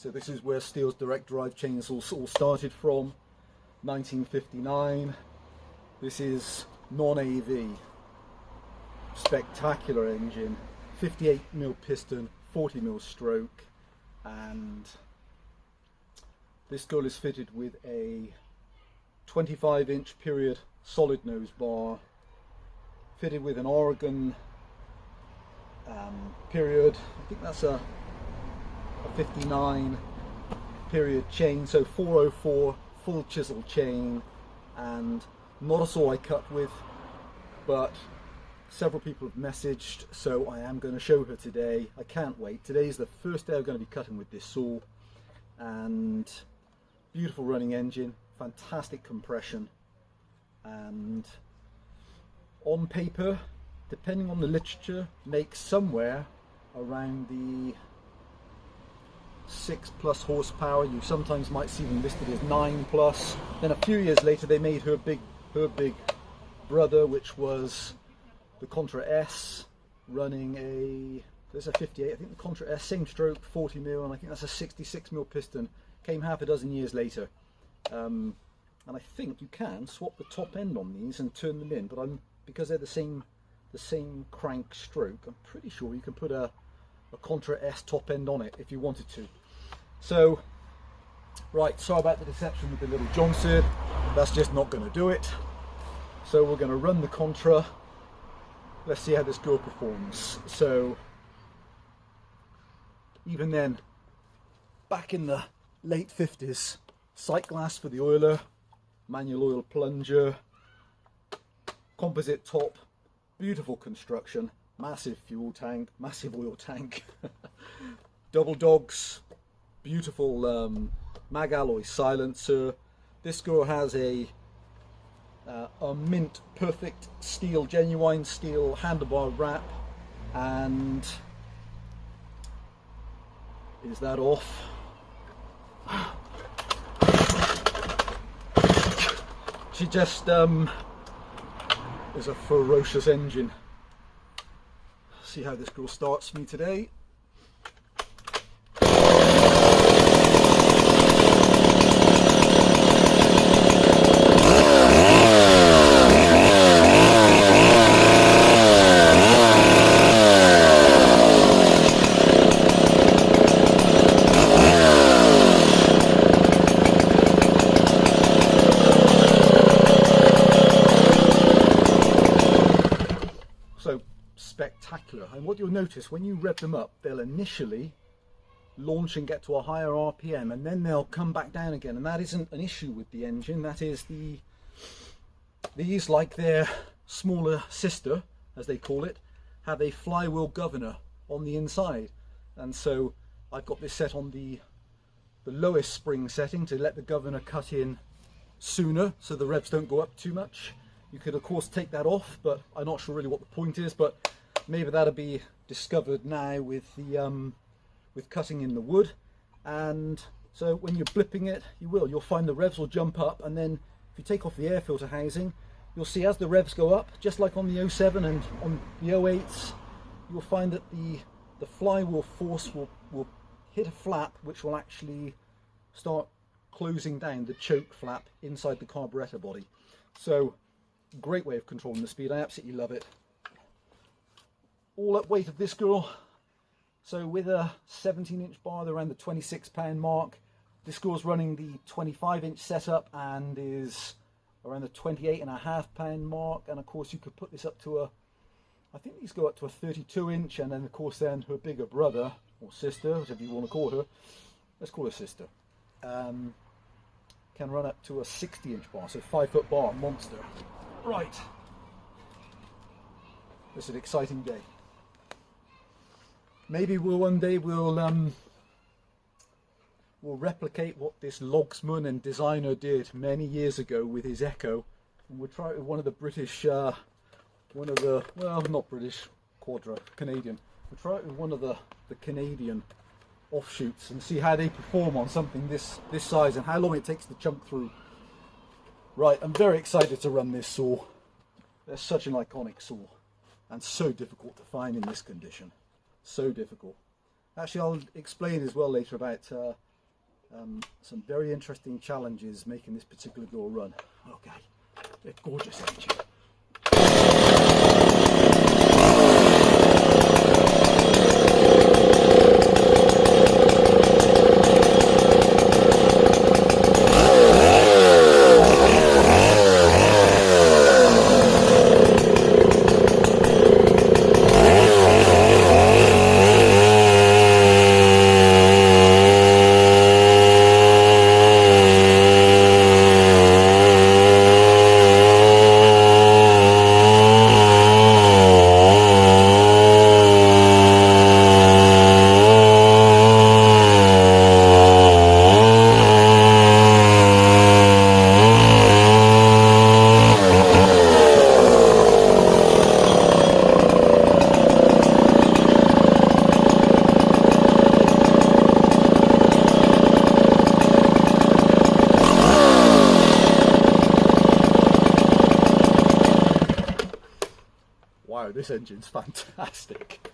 So this is where Stihl's direct drive chainsaws all started from, 1959. This is non-AV, spectacular engine, 58mm piston, 40mm stroke, and this girl is fitted with a 25-inch period solid nose bar, fitted with an Oregon period, I think that's a 59 period chain, so 404 full chisel chain, and not a saw I cut with, but several people have messaged, so I am going to show her today. I can't wait. Today is the first day I'm going to be cutting with this saw, and beautiful running engine, fantastic compression, and on paper, depending on the literature, makes somewhere around the 6+ horsepower. You sometimes might see them listed as 9+. Then a few years later they made her big brother, which was the Contra S, running there's a 58, I think the Contra S, same stroke, 40mm, and I think that's a 66mm piston. Came half a dozen years later. And I think you can swap the top end on these and turn them in, but because they're the same crank stroke, I'm pretty sure you can put a Contra S top end on it if you wanted to. So, right, sorry about the deception with the little Johnson. That's just not going to do it. So we're going to run the Contra. Let's see how this girl performs. So, even then, back in the late 50s, sight glass for the oiler, manual oil plunger, composite top, beautiful construction, massive fuel tank, massive oil tank, double dogs, beautiful mag alloy silencer. This girl has a mint perfect Stihl, genuine Stihl handlebar wrap, and is that off? She just is a ferocious engine. See how this girl starts me today. Spectacular. And what you'll notice, when you rev them up, they'll initially launch and get to a higher RPM, and then they'll come back down again, and that isn't an issue with the engine. That is these, like their smaller sister, as they call it, have a flywheel governor on the inside, and so I've got this set on the lowest spring setting to let the governor cut in sooner so the revs don't go up too much. You could of course take that off, but I'm not sure really what the point is, but maybe that'll be discovered now with the with cutting in the wood. And so when you're blipping it, you'll find the revs will jump up, and then if you take off the air filter housing, you'll see as the revs go up, just like on the 07 and on the 08s, you'll find that the flywheel force will hit a flap which will actually start closing down the choke flap inside the carburetor body. So great way of controlling the speed. I absolutely love it. All up weight of this girl, so with a 17-inch bar, they're around the 26-pound mark. This girl's running the 25-inch setup and is around the 28.5-pound mark, and of course you could put this up to I think these go up to a 32-inch, and then of course then her bigger brother or sister, whatever you want to call her, let's call her sister, can run up to a 60-inch bar, so 5-foot bar, monster. Right, it's an exciting day. Maybe one day we'll replicate what this logsman and designer did many years ago with his Echo, and we'll try it with one of the British, well, not British, Canadian. We'll try it with one of the Canadian offshoots and see how they perform on something this size and how long it takes to chunk through. Right, I'm very excited to run this saw. They're such an iconic saw and so difficult to find in this condition. So difficult. Actually, I'll explain as well later about Some very interesting challenges making this particular door run. Okay, a gorgeous engine. Wow, this engine's fantastic.